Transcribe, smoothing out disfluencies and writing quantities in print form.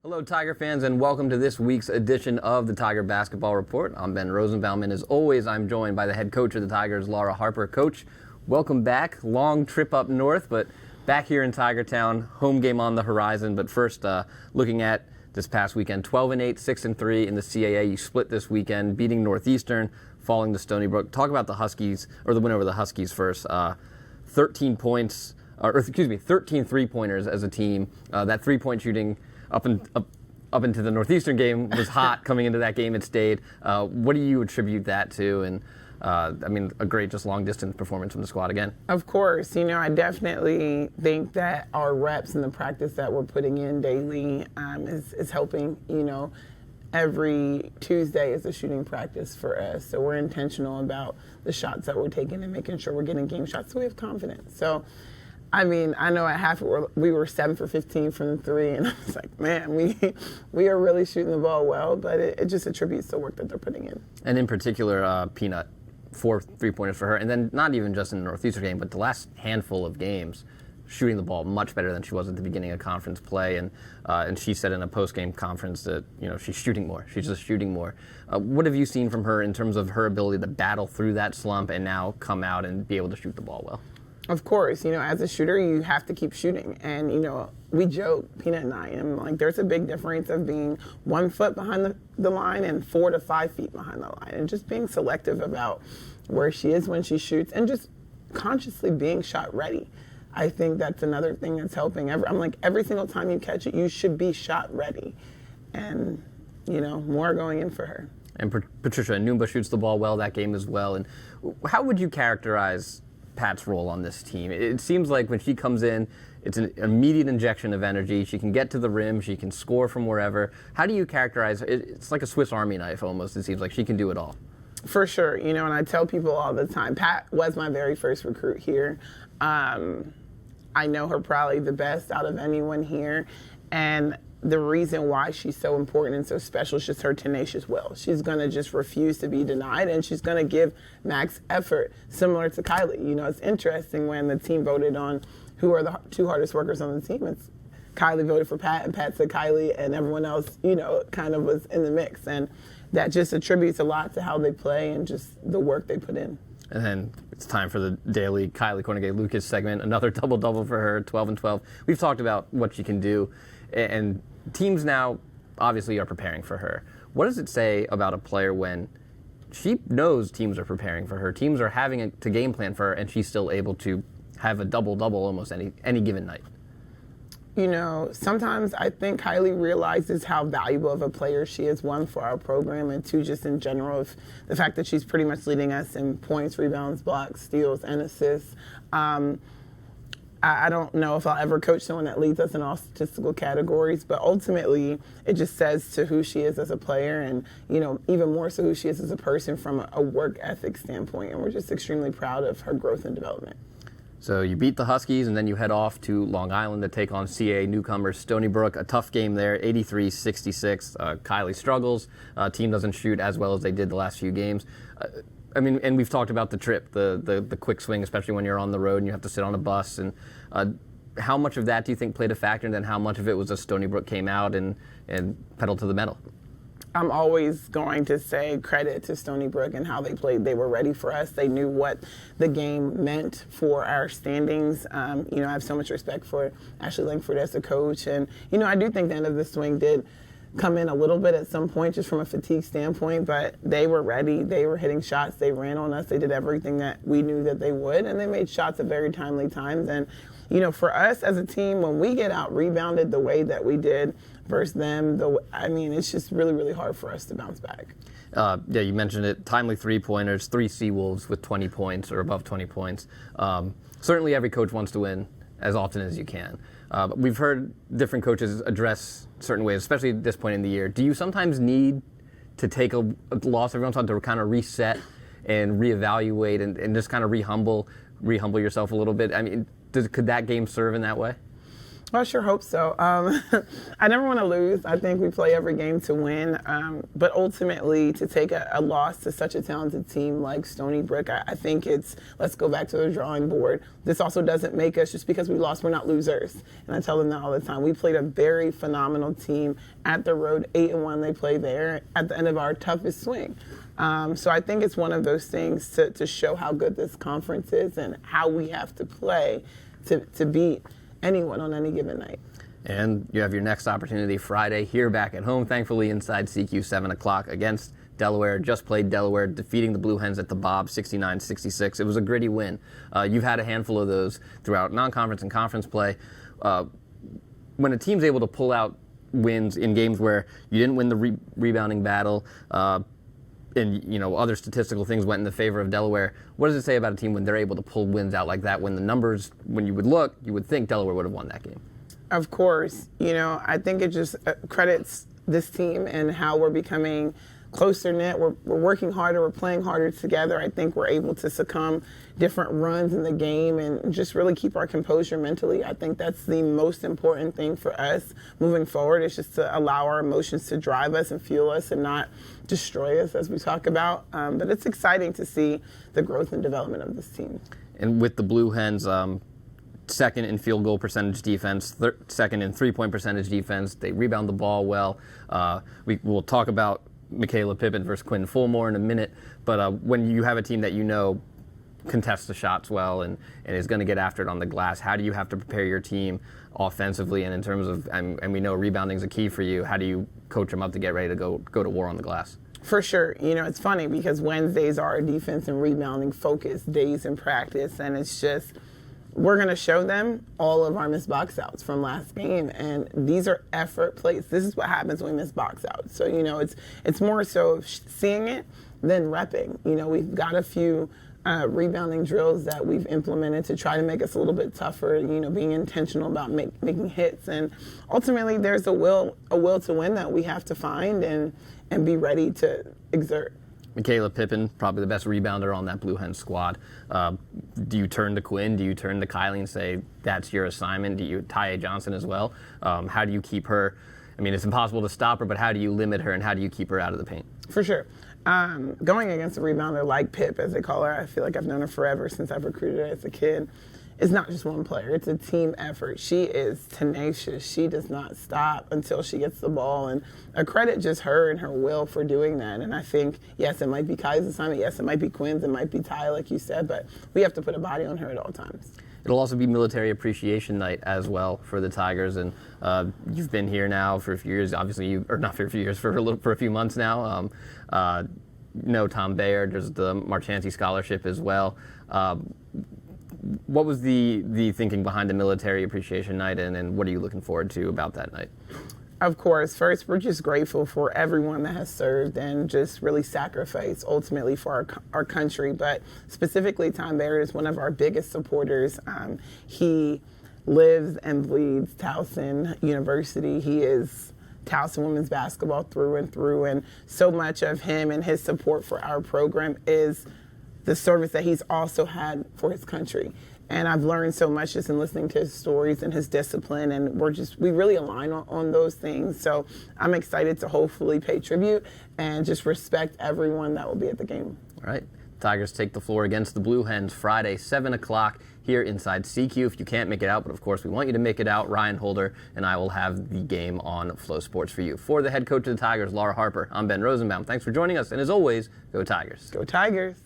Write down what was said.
Hello, Tiger fans, and welcome to this week's edition of the Tiger Basketball Report. I'm Ben Rosenbaum, and as always, I'm joined by the head coach of the Tigers, Laura Harper. Coach, welcome back. Long trip up north, but back here in Tiger Town, home game on the horizon. But first, looking at this past weekend, 12-8, 6-3 in the CAA. You split this weekend, beating Northeastern, falling to Stony Brook. Talk about the Huskies, or the win over the Huskies first. 13 points, 13 three-pointers as a team. That three-point shooting up into the Northeastern game was hot. Coming into that game, it stayed. What do you attribute that to? And a great just long-distance performance from the squad again. Of course. I definitely think that our reps and the practice that we're putting in daily is helping. Every Tuesday is a shooting practice for us. So we're intentional about the shots that we're taking and making sure we're getting game shots so we have confidence. So I know at half we were 7 for 15 from the three, and I was like, man, we are really shooting the ball well, but it just attributes to the work that they're putting in. And in particular, Peanut, 4 three-pointers for her, and then not even just in the Northeastern game, but the last handful of games, shooting the ball much better than she was at the beginning of conference play, and she said in a post-game conference that she's shooting more. She's just shooting more. What have you seen from her in terms of her ability to battle through that slump and now come out and be able to shoot the ball well? Of course, as a shooter, you have to keep shooting. And, we joke, Peanut and I, and like, there's a big difference of being 1 foot behind the line and 4 to 5 feet behind the line. And just being selective about where she is when she shoots and just consciously being shot ready. I think that's another thing that's helping. I'm like, every single time you catch it, you should be shot ready. And, more going in for her. And Patricia Numba shoots the ball well that game as well. And how would you characterize Pat's role on this team? It seems like when she comes in, it's an immediate injection of energy. She can get to the rim. She can score from wherever. How do you characterize it? It's like a Swiss Army knife almost. It seems like she can do it all. For sure. And I tell people all the time, Pat was my very first recruit here. I know her probably the best out of anyone here. And the reason why she's so important and so special is just her tenacious will. She's going to just refuse to be denied, and she's going to give max effort, similar to Kylie. It's interesting when the team voted on who are the 2 hardest workers on the team. It's Kylie voted for Pat, and Pat said Kylie, and everyone else, kind of was in the mix. And that just attributes a lot to how they play and just the work they put in. And then it's time for the daily Kylie Cornegay-Lucas segment. Another double-double for her, 12 and 12. We've talked about what she can do, and teams now obviously are preparing for her. What does it say about a player when she knows teams are preparing for her, teams are having to game plan for her, and she's still able to have a double-double almost any given night? Sometimes I think Kylie realizes how valuable of a player she is, 1, for our program, and 2, just in general, of the fact that she's pretty much leading us in points, rebounds, blocks, steals, and assists. I don't know if I'll ever coach someone that leads us in all statistical categories, but ultimately it just says to who she is as a player and, even more so who she is as a person from a work ethic standpoint. And we're just extremely proud of her growth and development. So you beat the Huskies, and then you head off to Long Island to take on CAA newcomers Stony Brook. A tough game there, 83-66. Kylie struggles. Team doesn't shoot as well as they did the last few games. And we've talked about the trip, the quick swing, especially when you're on the road and you have to sit on a bus. And how much of that do you think played a factor, and then how much of it was a Stony Brook came out and pedaled to the metal? I'm always going to say credit to Stony Brook and how they played. They were ready for us. They knew what the game meant for our standings. I have so much respect for Ashley Langford as a coach. And, I do think the end of the swing did come in a little bit at some point just from a fatigue standpoint, but they were ready. They were hitting shots. They ran on us. They did everything that we knew that they would, and they made shots at very timely times. And, for us as a team, when we get out rebounded the way that we did versus them, it's just really, really hard for us to bounce back. You mentioned it, timely three-pointers, 3 Seawolves with 20 points or above 20 points. Certainly every coach wants to win as often as you can. But we've heard different coaches address certain ways, especially at this point in the year. Do you sometimes need to take a loss every once in a while to kind of reset and reevaluate and just kind of re-humble yourself a little bit? Could that game serve in that way? Well, I sure hope so. I never want to lose. I think we play every game to win. But ultimately, to take a loss to such a talented team like Stony Brook, I think it's, let's go back to the drawing board. This also doesn't make us, just because we lost, we're not losers. And I tell them that all the time. We played a very phenomenal team at the road, 8-1 they play there at the end of our toughest swing. So I think it's one of those things to show how good this conference is and how we have to play to beat anyone on any given night. And you have your next opportunity Friday here back at home, thankfully inside CQ, 7 o'clock against Delaware. Just played Delaware, defeating the Blue Hens at the Bob 69-66. It was a gritty win. You've had a handful of those throughout non-conference and conference play. When a team's able to pull out wins in games where you didn't win the rebounding battle, and other statistical things went in the favor of Delaware, what does it say about a team when they're able to pull wins out like that, when the numbers, when you would look, you would think Delaware would have won that game? Of course. I think it just credits this team and how we're becoming closer knit. We're working harder. We're playing harder together. I think we're able to succumb different runs in the game and just really keep our composure mentally. I think that's the most important thing for us moving forward. It's just to allow our emotions to drive us and fuel us and not destroy us, as we talk about. But it's exciting to see the growth and development of this team. And with the Blue Hens, second in field goal percentage defense, second in three-point percentage defense. They rebound the ball well. We'll talk about Michaela Pippin versus Quinn Fulmore in a minute, but when you have a team that contests the shots well and is going to get after it on the glass, how do you have to prepare your team offensively, and in terms of, and we know rebounding is a key for you, how do you coach them up to get ready to go to war on the glass? For sure. It's funny because Wednesdays are defense and rebounding focused days in practice, and it's just, we're going to show them all of our missed box outs from last game, and these are effort plays. This is what happens when we miss box outs. So, it's more so seeing it than repping. We've got a few rebounding drills that we've implemented to try to make us a little bit tougher, being intentional about making hits. And ultimately, there's a will to win that we have to find and be ready to exert. Michaela Pippin, probably the best rebounder on that Blue Hen squad. Do you turn to Quinn? Do you turn to Kylie and say, that's your assignment? Do you, Taya Johnson as well? How do you keep her? It's impossible to stop her, but how do you limit her and how do you keep her out of the paint? For sure. Going against a rebounder like Pip, as they call her, I feel like I've known her forever since I've recruited her as a kid. It's not just one player. It's a team effort. She is tenacious. She does not stop until she gets the ball. And I credit just her and her will for doing that. And I think, yes, it might be Kai's assignment. Yes, it might be Quinn's. It might be Ty, like you said. But we have to put a body on her at all times. It'll also be Military Appreciation Night as well for the Tigers. And you've been here now for a few years. Obviously, or not for a few years, for a few months now. Tom Bayer, there's the Marchanti Scholarship as well. What was the thinking behind the Military Appreciation Night, and what are you looking forward to about that night? Of course, first, we're just grateful for everyone that has served and just really sacrificed ultimately for our country. But specifically, Tom Bayer is one of our biggest supporters. He lives and bleeds Towson University. He is Towson women's basketball through and through, and so much of him and his support for our program is the service that he's also had for his country. And I've learned so much just in listening to his stories and his discipline, and we really align on those things. So I'm excited to hopefully pay tribute and just respect everyone that will be at the game. All right. Tigers take the floor against the Blue Hens Friday, 7 o'clock here inside CQ. If you can't make it out, but of course we want you to make it out, Ryan Holder and I will have the game on Flow Sports for you. For the head coach of the Tigers, Laura Harper, I'm Ben Rosenbaum. Thanks for joining us, and as always, go Tigers. Go Tigers.